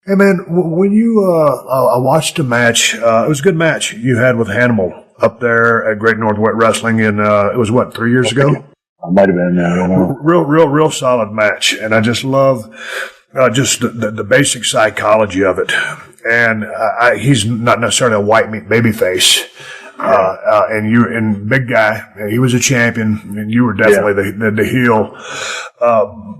Hey, man, when you, I watched a match, it was a good match you had with Hannibal up there at Great Northwest Wrestling, and it was, 3 years ago? I might have been, I don't know. Real solid match, and I just love just the basic psychology of it. And he's not necessarily a white meat baby face. And big guy, he was a champion, and you were definitely the heel.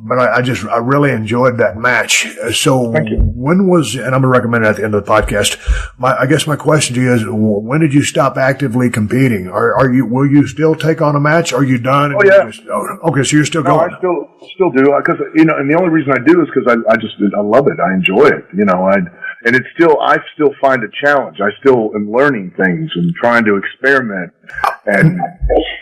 But I really enjoyed that match. So when was, and I'm going to recommend it at the end of the podcast. I guess my question to you is, when did you stop actively competing? Will you still take on a match? Are you done? Oh, yeah. Okay, so you're still going. I still do. Cause, and the only reason I do is because I love it. I enjoy it. And I still find a challenge. I still am learning things and trying to experiment. And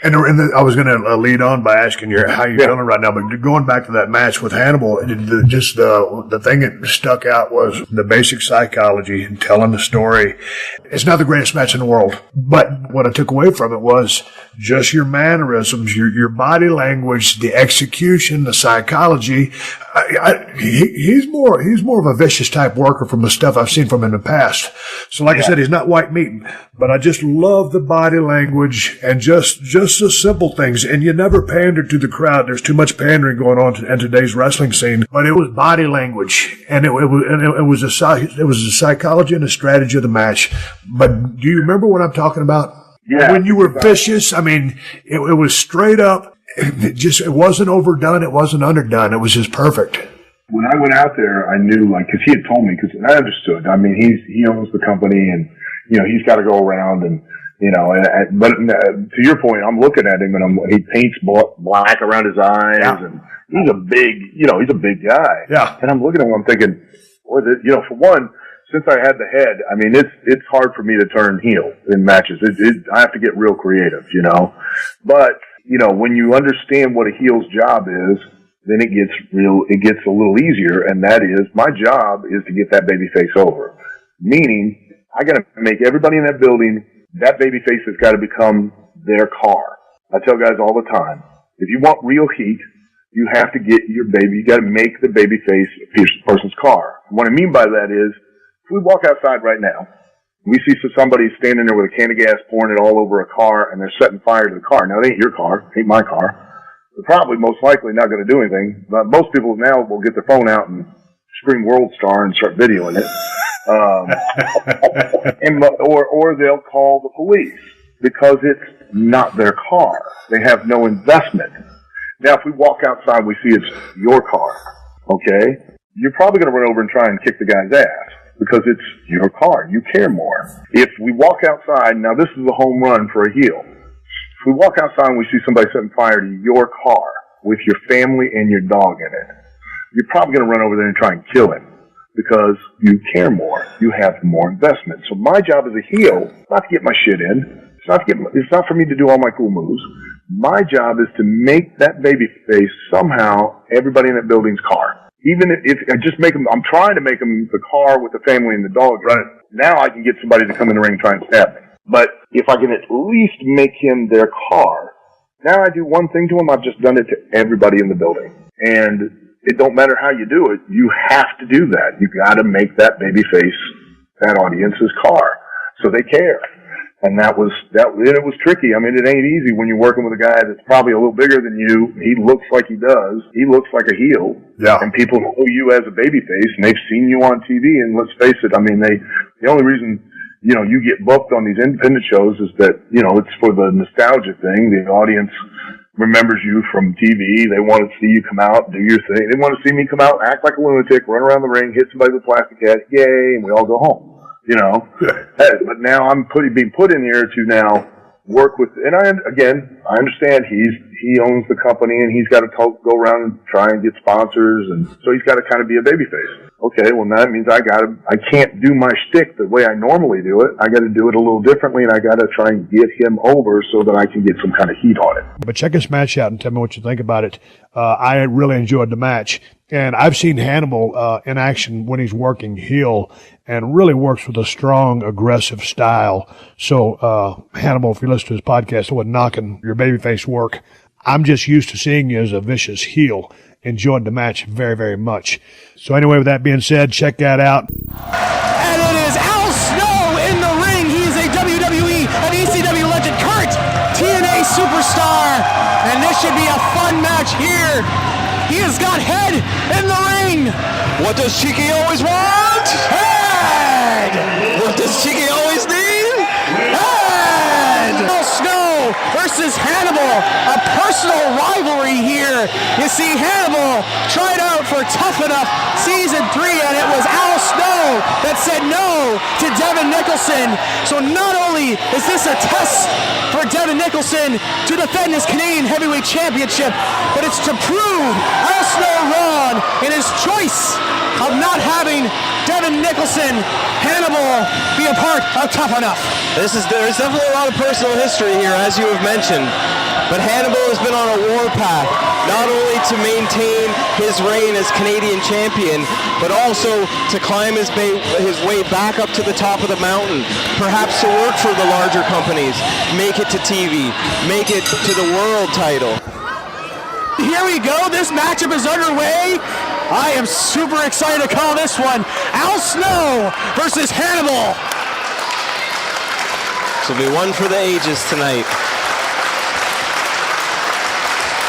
I was going to lead on by asking you how you're feeling right now, but going back to that match with Hannibal, the thing that stuck out was the basic psychology and telling the story. It's not the greatest match in the world, but what I took away from it was just your mannerisms, your body language, the execution, the psychology. He's more of a vicious type worker from the stuff I've seen from him in the past. So like I said, he's not white meat, but I just love the body language and just the simple things. And you never pander to the crowd. There's too much pandering going on in today's wrestling scene, but it was body language, and it was the psychology and the strategy of the match. But do you remember what I'm talking about? Yeah. When you were vicious, I mean, it was straight up. It wasn't overdone. It wasn't underdone. It was just perfect. When I went out there, I knew, because he had told me, because I understood. I mean, he owns the company, and he's got to go around, and but to your point, I'm looking at him, and he paints black around his eyes, and he's a big guy. Yeah. And I'm looking at him, I'm thinking, boy, for one, since I had the head, I mean, it's hard for me to turn heel in matches. I have to get real creative, But when you understand what a heel's job is, then it gets a little easier, and that is, my job is to get that baby face over. Meaning, I gotta make everybody in that building, that baby face has gotta become their car. I tell guys all the time, if you want real heat, you have to get you gotta make the baby face a person's car. What I mean by that is, if we walk outside right now, we see somebody standing there with a can of gas pouring it all over a car, and they're setting fire to the car. Now, it ain't your car. It ain't my car. They're probably most likely not going to do anything. But most people now will get their phone out and scream World Star and start videoing it. Or they'll call the police because it's not their car. They have no investment. Now, if we walk outside, we see it's your car, okay? You're probably going to run over and try and kick the guy's ass, because it's your car. You care more. If we walk outside, now this is a home run for a heel. If we walk outside and we see somebody setting fire to your car with your family and your dog in it, you're probably going to run over there and try and kill him because you care more. You have more investment. So my job as a heel is not to get my shit in. It's not for me to do all my cool moves. My job is to make that baby face somehow everybody in that building's car. Even if I just make them, I'm trying to make them the car with the family and the dog. Right. Now I can get somebody to come in the ring and try and stab me. But if I can at least make him their car, now I do one thing to him, I've just done it to everybody in the building. And it don't matter how you do it, you have to do that. You got to make that baby face that audience's car, so they care. And it was tricky. I mean, it ain't easy when you're working with a guy that's probably a little bigger than you. He looks like he does. He looks like a heel. Yeah. And people know you as a babyface, and they've seen you on TV. And let's face it, I mean, the only reason, you get booked on these independent shows is that, it's for the nostalgia thing. The audience remembers you from TV. They want to see you come out, do your thing. They want to see me come out, act like a lunatic, run around the ring, hit somebody with a plastic hat, yay, and we all go home. But now I'm being put in here to now work with, and I understand he owns the company, and he's got to go around and try and get sponsors, and so he's got to kind of be a babyface. Okay, well, that means I can't do my shtick the way I normally do it. I got to do it a little differently, and I got to try and get him over so that I can get some kind of heat on it. But check this match out and tell me what you think about it. I really enjoyed the match, and I've seen Hannibal in action when he's working heel, and really works with a strong, aggressive style. So, Hannibal, if you listen to his podcast, I wasn't knocking your babyface work. I'm just used to seeing you as a vicious heel. enjoyed the match very, very much. So anyway, with that being said, check that out. And it is Al Snow in the ring. He is a WWE and ECW legend, current TNA superstar. And this should be a fun match here. He has got head in the ring. What does Cheeky always want? Head! What does Cheeky always need? Head! Al Snow versus Hannibal, a personal rivalry here. You see, Hannibal tried out for Tough Enough Season 3, and it was Al Snow that said no to Devin Nicholson. So not only is this a test for Devin Nicholson to defend his Canadian Heavyweight Championship, but it's to prove Al Snow wrong in his choice of not having Devin Nicholson, Hannibal, be a part of Tough Enough. There's definitely a lot of personal history here, as you have mentioned. But Hannibal has been on a warpath, not only to maintain his reign as Canadian champion, but also to climb his way back up to the top of the mountain, perhaps to work for the larger companies, make it to TV, make it to the world title. Here we go, this matchup is underway. I am super excited to call this one. Al Snow versus Hannibal. This will be one for the ages tonight.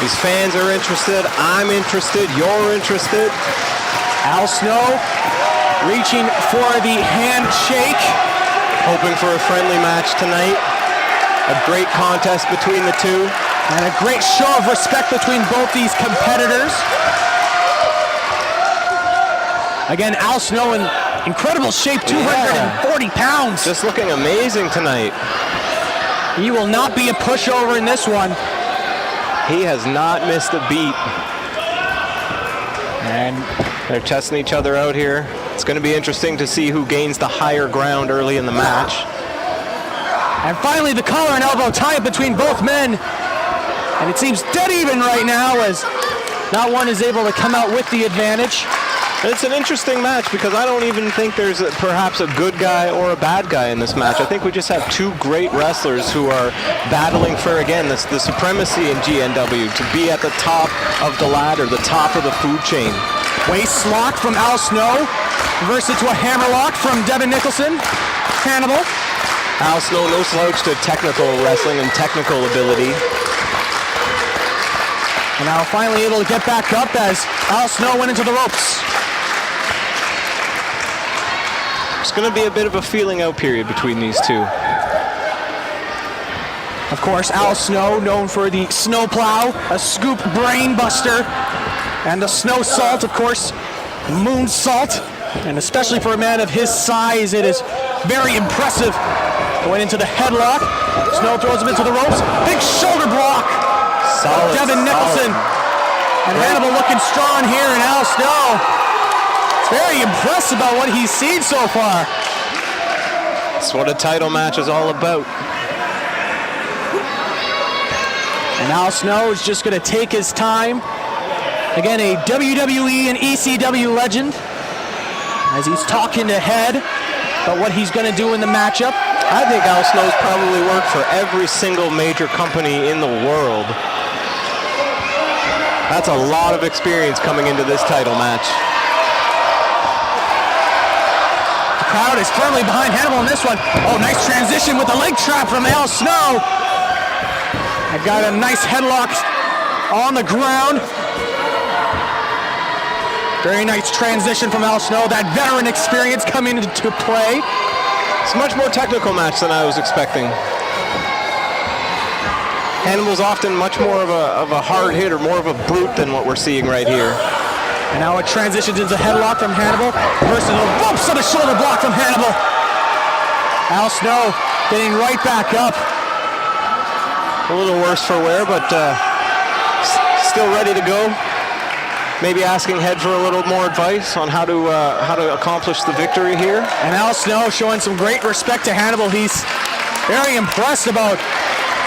These fans are interested, I'm interested, you're interested. Al Snow reaching for the handshake. Hoping for a friendly match tonight. A great contest between the two. And a great show of respect between both these competitors. Again, Al Snow in incredible shape, 240 pounds. Just looking amazing tonight. He will not be a pushover in this one. He has not missed a beat. And they're testing each other out here. It's going to be interesting to see who gains the higher ground early in the match. And finally, the collar and elbow tie between both men. And it seems dead even right now as not one is able to come out with the advantage. It's an interesting match because I don't even think there's perhaps a good guy or a bad guy in this match. I think we just have two great wrestlers who are battling for, again, the supremacy in GNW, to be at the top of the ladder, the top of the food chain. Waist lock from Al Snow, reverse it to a hammer lock from Devin Nicholson. Hannibal. Al Snow, no slouch to technical wrestling and technical ability. And now finally able to get back up as Al Snow went into the ropes. It's going to be a bit of a feeling out period between these two. Of course, Al Snow, known for the snow plow, a scoop brain buster, and the snow salt, of course, moon salt. And especially for a man of his size, it is very impressive. Going into the headlock. Snow throws him into the ropes. Big shoulder block. Solid, Devin Nicholson. And Hannibal looking strong here, and Al Snow very impressed about what he's seen so far. That's what a title match is all about. And Al Snow is just going to take his time. Again, a WWE and ECW legend. As he's talking ahead about what he's going to do in the matchup. I think Al Snow's probably worked for every single major company in the world. That's a lot of experience coming into this title match. The crowd is firmly behind Hannibal in this one. Oh, nice transition with the leg trap from Al Snow. I got a nice headlock on the ground. Very nice transition from Al Snow. That veteran experience coming into play. It's a much more technical match than I was expecting. Hannibal's often much more of a hard hit or more of a brute than what we're seeing right here. And now it transitions into headlock from Hannibal versus the ropes of the shoulder block from Hannibal. Al Snow getting right back up. A little worse for wear, but still ready to go. Maybe asking Head for a little more advice on how to accomplish the victory here. And Al Snow showing some great respect to Hannibal. He's very impressed about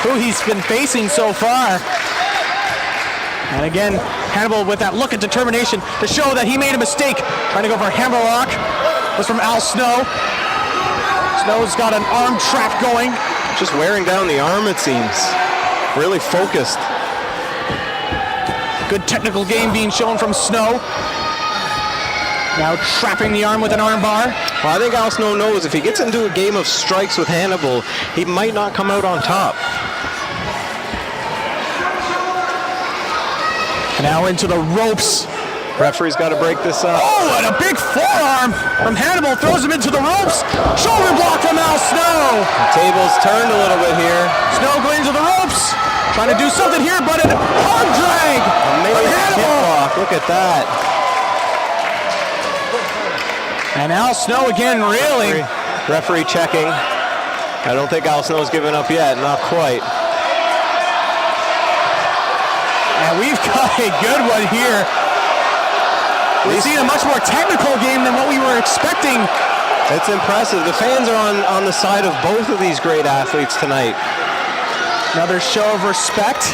who he's been facing so far. And again, Hannibal with that look of determination to show that he made a mistake. Trying to go for a hammerlock. Was from Al Snow. Snow's got an arm trap going. Just wearing down the arm, it seems. Really focused. Good technical game being shown from Snow. Now trapping the arm with an arm bar. Well, I think Al Snow knows if he gets into a game of strikes with Hannibal, he might not come out on top. Now into the ropes. Referee's got to break this up. Oh, and a big forearm from Hannibal throws him into the ropes. Shoulder block from Al Snow. The table's turned a little bit here. Snow going into the ropes. Trying to do something here, but an arm drag from Hannibal. Look at that. And Al Snow again reeling. Referee checking. I don't think Al Snow's given up yet. Not quite. And we've got a good one here. We've seen a much more technical game than what we were expecting. It's impressive. The fans are on the side of both of these great athletes tonight. Another show of respect.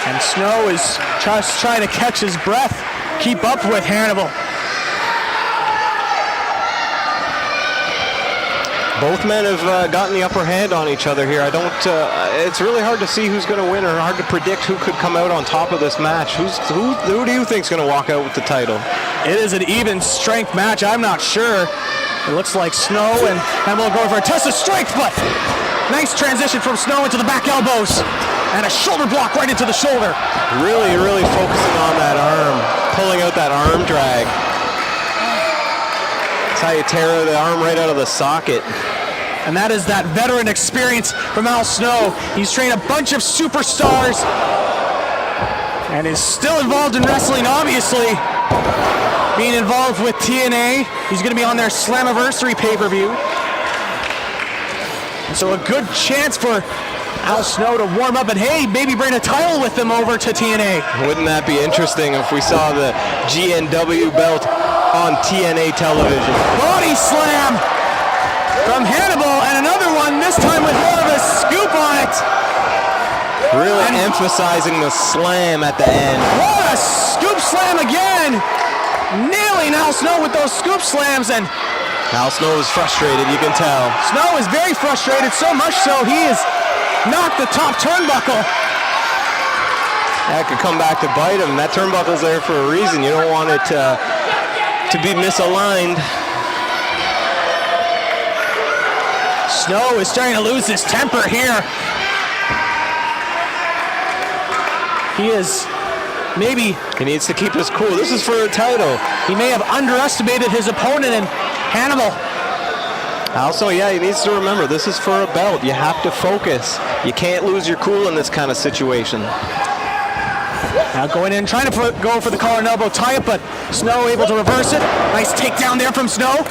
And Snow is just trying to catch his breath, keep up with Hannibal. Both men have gotten the upper hand on each other here. It's really hard to see who's going to win, or hard to predict who could come out on top of this match. Who do you think is going to walk out with the title? It is an even strength match. I'm not sure. It looks like Snow and Hannibal going for a test of strength, but nice transition from Snow into the back elbows. And a shoulder block right into the shoulder. Really, really focusing on that arm, pulling out that arm drag. That's how you tear the arm right out of the socket. And that is that veteran experience from Al Snow. He's trained a bunch of superstars and is still involved in wrestling, obviously. Being involved with TNA. He's going to be on their Slammiversary pay-per-view. And so a good chance for Al Snow to warm up and, hey, maybe bring a title with them over to TNA. Wouldn't that be interesting if we saw the GNW belt on TNA television? Body slam from Hannibal, and another one, this time with more of a scoop on it. Really emphasizing the slam at the end. What a scoop slam again. Nailing Al Snow with those scoop slams, and Al Snow is frustrated, you can tell. Snow is very frustrated, so much so he has knocked the top turnbuckle. That could come back to bite him. That turnbuckle's there for a reason. You don't want it to be misaligned. Snow is starting to lose his temper here. He needs to keep his cool. This is for a title. He may have underestimated his opponent in Hannibal. Also, yeah, he needs to remember, this is for a belt. You have to focus. You can't lose your cool in this kind of situation. Now going in, trying to go for the collar and elbow tie-up, but Snow able to reverse it. Nice takedown there from Snow.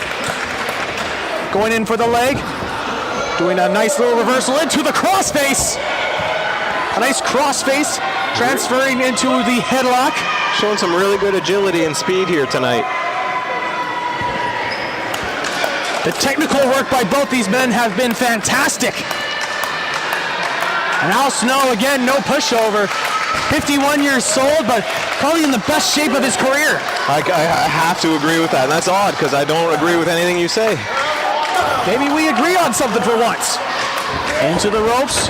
Going in for the leg. Doing a nice little reversal into the crossface. A nice crossface, transferring into the headlock. Showing some really good agility and speed here tonight. The technical work by both these men have been fantastic. And Al Snow, again, no pushover. 51 years old, but probably in the best shape of his career. I have to agree with that. And that's odd, because I don't agree with anything you say. Maybe we agree on something for once. Into the ropes.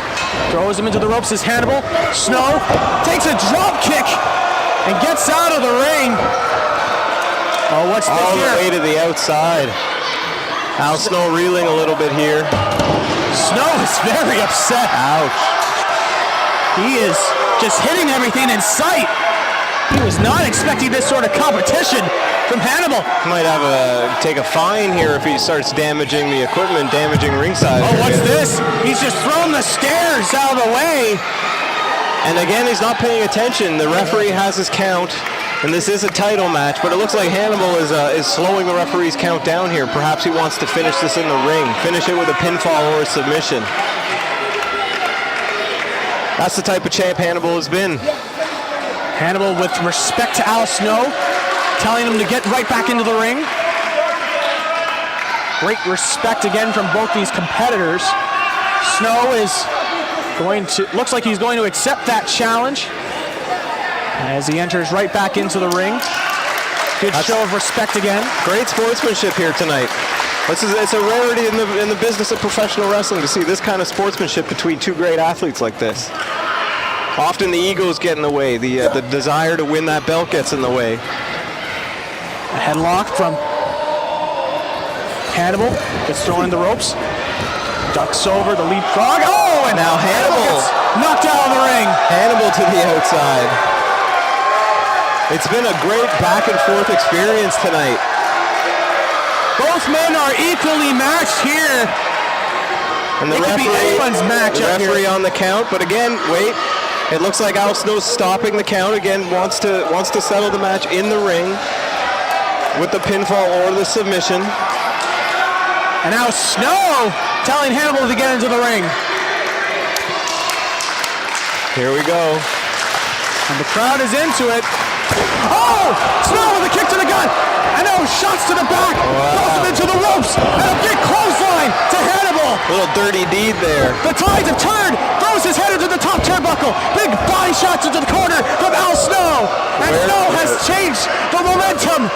Throws him into the ropes as Hannibal. Snow takes a drop kick and gets out of the ring. Oh, what's this all here? the way to the outside. Al Snow reeling a little bit here. Snow is very upset. Ouch. He is just hitting everything in sight. He was not expecting this sort of competition from Hannibal. Might have take a fine here if he starts damaging the equipment, damaging ringside. Oh, what's this? He's just thrown the stairs out of the way. And again, he's not paying attention. The referee has his count, and this is a title match, but it looks like Hannibal is slowing the referee's count down here. Perhaps he wants to finish this in the ring, finish it with a pinfall or a submission. That's the type of champ Hannibal has been. Hannibal with respect to Al Snow, telling him to get right back into the ring. Great respect again from both these competitors. Snow looks like he's going to accept that challenge as he enters right back into the ring. Good show of respect again. Great sportsmanship here tonight. It's a rarity in the business of professional wrestling to see this kind of sportsmanship between two great athletes like this. Often the egos get in the way. The desire to win that belt gets in the way. A headlock from Hannibal. Gets thrown in the ropes. Ducks over the leapfrog. Oh, and now Hannibal gets knocked out of the ring. Hannibal to the outside. It's been a great back and forth experience tonight. Both men are equally matched here. And the It could be anyone's match up here. referee on the count, but again, wait. It looks like Al Snow's stopping the count again. Wants to settle the match in the ring with the pinfall or the submission. And now Snow telling Hannibal to get into the ring. Here we go. And the crowd is into it. Oh! Snow with a kick to the gut. And now shots to the back. Throws him into the ropes. And a big clothesline to Hannibal. Little dirty deed there. The tides have turned. Throws his head into the top turnbuckle. Big body shots into the corner from Al Snow. And Snow has changed the momentum.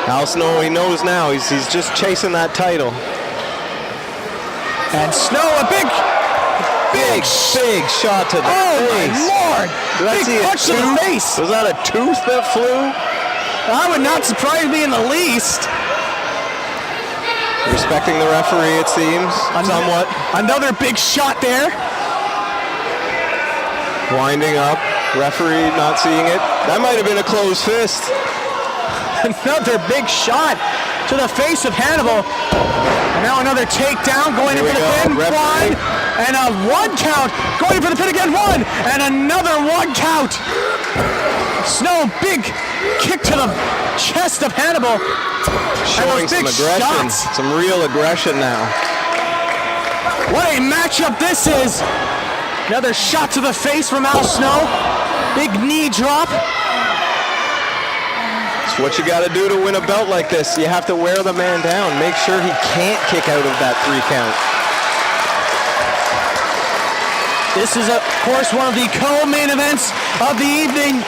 Al Snow, he knows now. He's just chasing that title. And Snow, a big shot to the face. Oh my Lord! Big punch to the face. Was that a tooth that flew? That would not surprise me in the least. Respecting the referee, it seems, somewhat. Another big shot there. Winding up. Referee not seeing it. That might have been a closed fist. Another big shot to the face of Hannibal. And now another takedown going in for the pin. One. And a 1 count. Going for the pin again. 1. And another 1 count. Snow, big kick to the chest of Hannibal. Showing some aggression. Shots. Some real aggression now. What a matchup this is. Another shot to the face from Al Snow. Big knee drop. It's what you got to do to win a belt like this. You have to wear the man down. Make sure he can't kick out of that 3 count. This is, of course, one of the co-main events of the evening.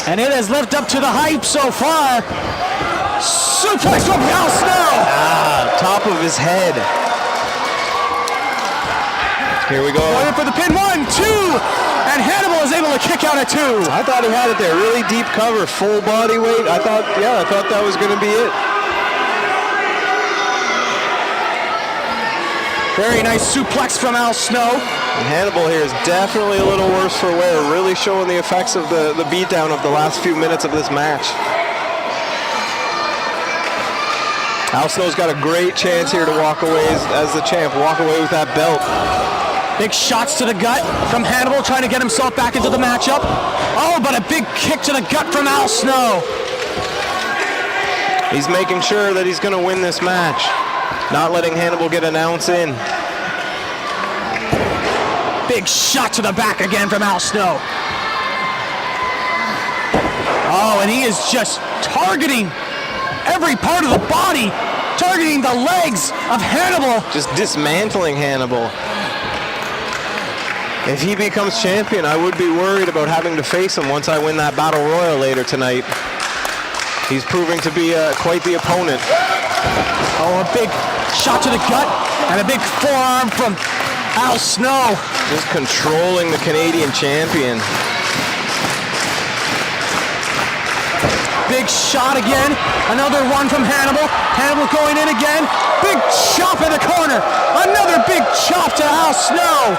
And it has lived up to the hype so far. Suplex from Al Snow. Top of his head. Here we go. Going for the pin. 1, 2. And Hannibal is able to kick out at 2. I thought he had it there. Really deep cover, full body weight. I thought that was going to be it. Very nice suplex from Al Snow. And Hannibal here is definitely a little worse for wear, really showing the effects of the beatdown of the last few minutes of this match. Al Snow's got a great chance here to walk away as the champ, walk away with that belt. Big shots to the gut from Hannibal, trying to get himself back into the matchup. Oh, but a big kick to the gut from Al Snow. He's making sure that he's going to win this match, not letting Hannibal get an ounce in. Big shot to the back again from Al Snow. Oh, and he is just targeting every part of the body, targeting the legs of Hannibal. Just dismantling Hannibal. If he becomes champion, I would be worried about having to face him once I win that Battle Royal later tonight. He's proving to be quite the opponent. Oh, a big shot to the gut and a big forearm from Al Snow. Just controlling the Canadian champion. Big shot again. Another one from Hannibal. Hannibal going in again. Big chop in the corner. Another big chop to Al Snow.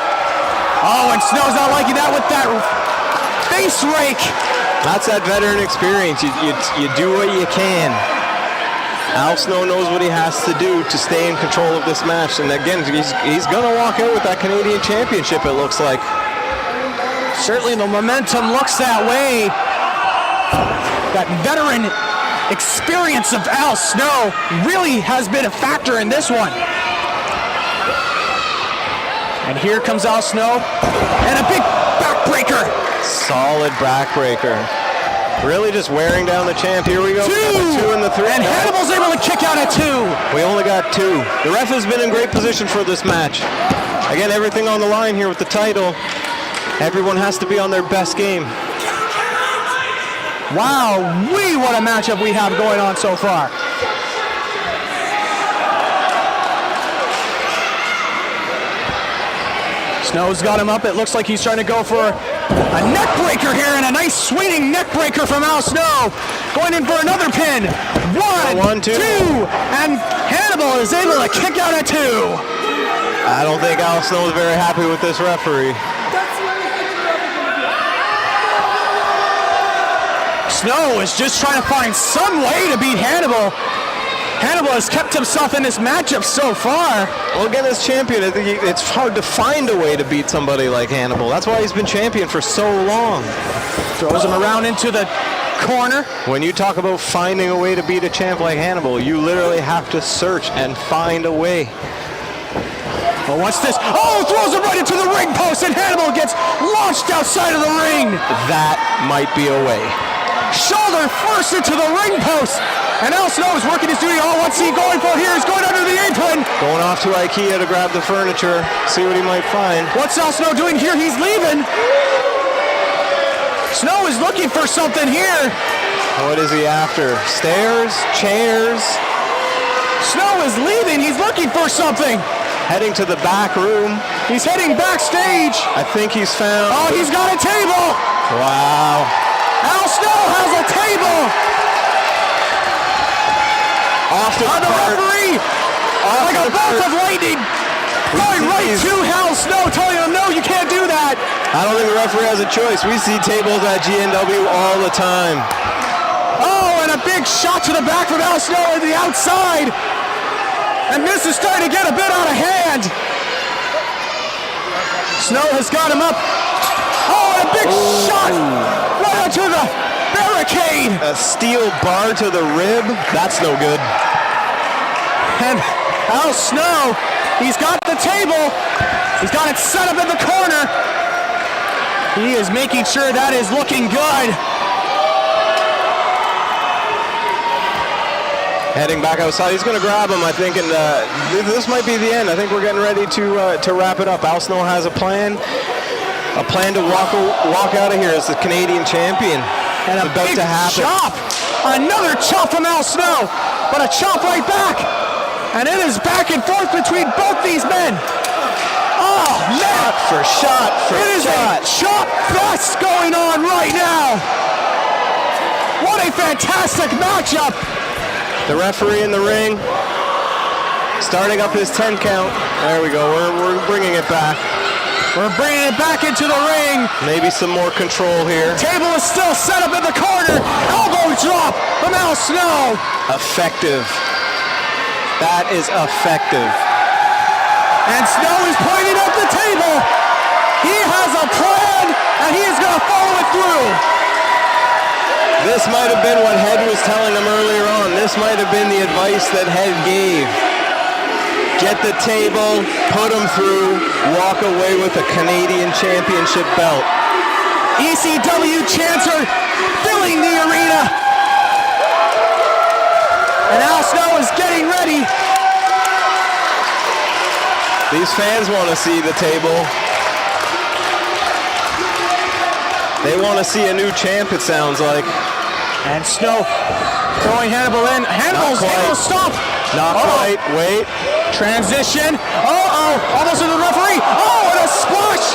Oh, and Snow's not liking that with that face rake. That's that veteran experience. You do what you can. Al Snow knows what he has to do to stay in control of this match. And again, he's going to walk out with that Canadian championship, it looks like. Certainly the momentum looks that way. That veteran experience of Al Snow really has been a factor in this one. And here comes Al Snow, and a big backbreaker. Solid backbreaker. Really just wearing down the champ. Here we go. 2. The 2 and the 3. And Hannibal's able to kick out at 2. We only got 2. The ref has been in great position for this match. Again, everything on the line here with the title. Everyone has to be on their best game. Wow, what a matchup we have going on so far. Snow's got him up. It looks like he's trying to go for a neck breaker here, and a nice swinging neck breaker from Al Snow. Going in for another pin. One, two, and Hannibal is able to kick out at 2. I don't think Al Snow is very happy with this referee. Snow is just trying to find some way to beat Hannibal. Hannibal has kept himself in this matchup so far. Well, again, as champion, I think it's hard to find a way to beat somebody like Hannibal. That's why he's been champion for so long. Throws him around into the corner. When you talk about finding a way to beat a champ like Hannibal, you literally have to search and find a way. Well, what's this? Oh, throws him right into the ring post, and Hannibal gets launched outside of the ring. That might be a way. Shoulder first into the ring post. And Al Snow is working his duty. Oh, what's he going for here? He's going under the apron. Going off to IKEA to grab the furniture, see what he might find. What's Al Snow doing here? He's leaving. Snow is looking for something here. What is he after? Stairs? Chairs? Snow is leaving. He's looking for something. Heading to the back room. He's heading backstage. I think he's found... Oh, he's got a table. Wow. Al Snow has a table. Off the referee. Like a bolt of lightning. Going right to Al Snow, telling him, no, you can't do that. I don't think the referee has a choice. We see tables at GNW all the time. Oh, and a big shot to the back from Al Snow on the outside. And this is starting to get a bit out of hand. Snow has got him up. Oh, and a big shot right onto the barricade. A steel bar to the rib. That's no good. And Al Snow, he's got the table. He's got it set up in the corner. He is making sure that is looking good. Heading back outside, he's going to grab him, I think, and this might be the end. I think we're getting ready to wrap it up. Al Snow has a plan to walk out of here as the Canadian champion. And a big chop, another chop from Al Snow, but a chop right back, and it is back and forth between both these men. Oh man! Shot for shot. It is a chop fest going on right now. What a fantastic matchup! The referee in the ring, starting up his 10 count. There we go. We're bringing it back. We're bringing it back into the ring. Maybe some more control here. Table is still set up in the corner. Elbow drop from Al Snow. Effective. That is effective. And Snow is pointing at the table. He has a plan, and he is going to follow it through. This might have been what Head was telling him earlier on. This might have been the advice that Head gave. Get the table, put him through, walk away with a Canadian Championship belt. ECW chants are filling the arena. And Al Snow is getting ready. These fans want to see the table. They want to see a new champ, it sounds like. And Snow throwing Hannibal in. Hannibal's able to stop. Not quite. Wait. Transition. Almost to the referee. Oh, and a splash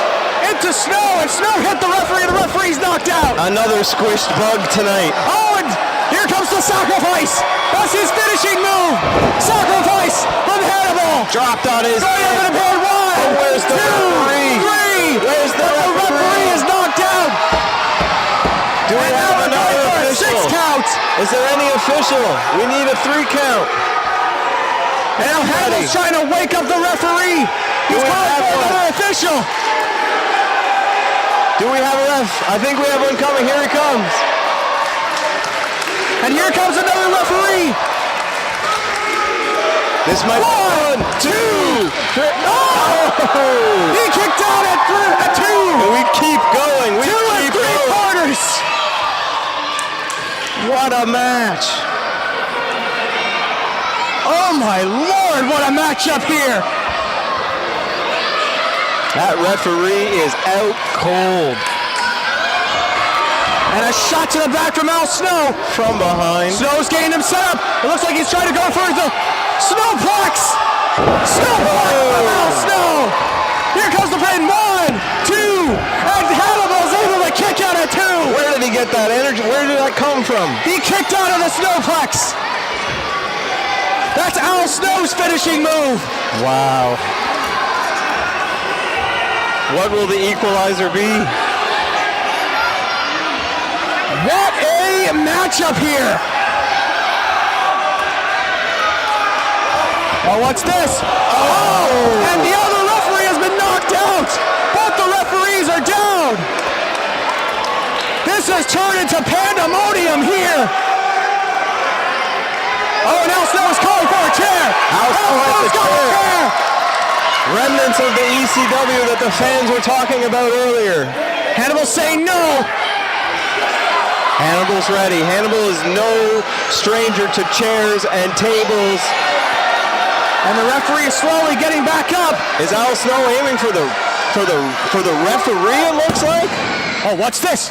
into Snow. And Snow hit the referee, and the referee's knocked out. Another squished bug tonight. Oh, and here comes the sacrifice. That's his finishing move. Sacrifice from Hannibal. Dropped on his head. Going over the board. 1, where's the referee? 3. Where's the referee is knocked out. Do we have another official? 6 count. Is there any official? We need a 3 count. And now Hannibal's trying to wake up the referee. He's calling for another official. Do we have a ref? I think we have one coming. Here he comes. And here comes another referee. This might be 1, 2, 3. Oh! He kicked out at 2. And we keep going. We 2 and 3 quarters. What a match. Oh my Lord, what a matchup here. That referee is out cold. And a shot to the back from Al Snow. From behind. Snow's getting him set up. It looks like he's trying to go for the Snowplex. Snowplex from Al Snow. Here comes the pin. 1, 2, and Hannibal's able to kick out at 2. Where did he get that energy? Where did that come from? He kicked out of the snowplex. That's Al Snow's finishing move. Wow. What will the equalizer be? What a matchup here. Oh, what's this? Oh! And the other referee has been knocked out. Both the referees are down. This has turned into pandemonium here. Oh, and Al Snow is calling for a chair. Al Snow has the got a chair. Remnants of the ECW that the fans were talking about earlier. Hannibal saying no. Hannibal's ready. Hannibal is no stranger to chairs and tables. And the referee is slowly getting back up. Is Al Snow aiming for the referee, it looks like? Oh, what's this?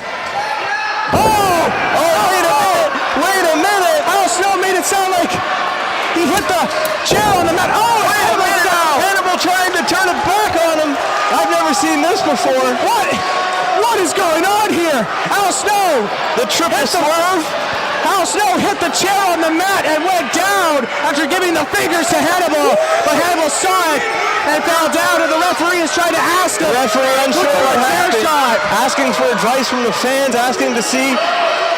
Oh, wait a minute. Al Snow made it sound like he hit the chair on the mat. Oh, Hannibal's down. Hannibal trying to turn it back on him. I've never seen this before. What is going on here? Al Snow, The triple swerve. Al Snow hit the chair on the mat and went down after giving the fingers to Hannibal, but Hannibal saw it and fell down, and the referee is trying to ask him. The referee unsure what happened. Shot. Asking for advice from the fans, asking to see.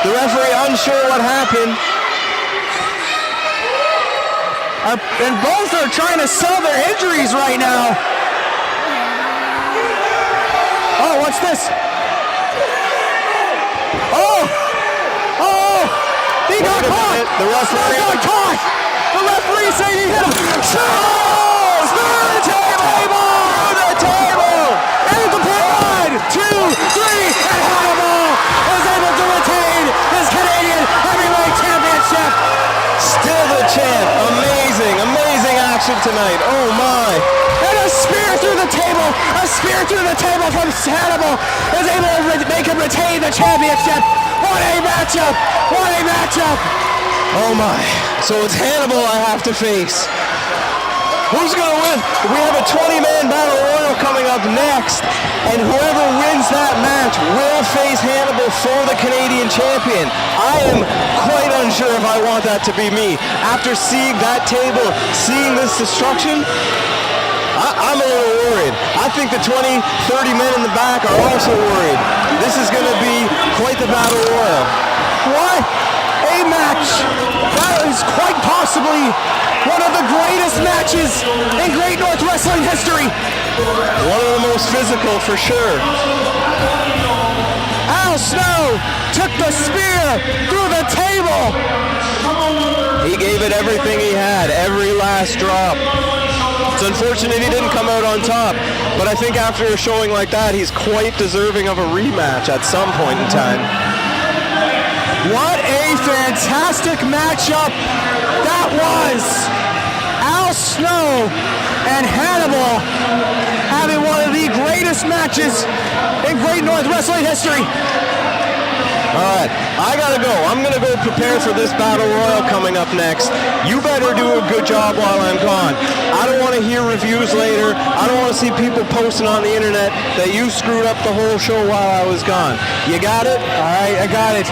The referee unsure what happened. And both are trying to sell their injuries right now. Oh, what's this? He got caught! The referee got caught! The referee saying he hit him! Through the table! Through the table! And the pin! 2, 3, and Hannibal is able to retain his Canadian Heavyweight Championship! Still the champ. Amazing action tonight. Oh my. And a spear through the table! A spear through the table from Hannibal is able to make him retain the championship! What a matchup! What a matchup! Oh my. So it's Hannibal I have to face. Who's going to win? We have a 20-man battle royal coming up next, and whoever wins that match will face Hannibal for the Canadian champion. I am quite unsure if I want that to be me. After seeing that table, seeing this destruction, I'm a little worried. I think the 20, 30 men in the back are also worried. This is going to be quite the battle royal. What a match! That is quite possibly one of the greatest matches in Great North Wrestling history. One of the most physical for sure. Al Snow took the spear through the table. He gave it everything he had, every last drop. It's unfortunate he didn't come out on top, but I think after a showing like that, he's quite deserving of a rematch at some point in time. What a fantastic matchup that was! Al Snow and Hannibal having one of the greatest matches in Great North Wrestling history. All right, I gotta go. I'm gonna go prepare for this battle royal coming up next. You better do a good job while I'm gone. I don't want to hear reviews later. I don't want to see people posting on the internet that you screwed up the whole show while I was gone. You got it? All right, I got it.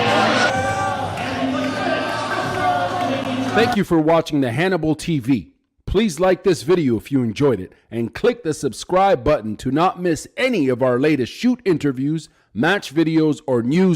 Thank you for watching the Hannibal TV. Please like this video if you enjoyed it and click the subscribe button to not miss any of our latest shoot interviews, match videos, or news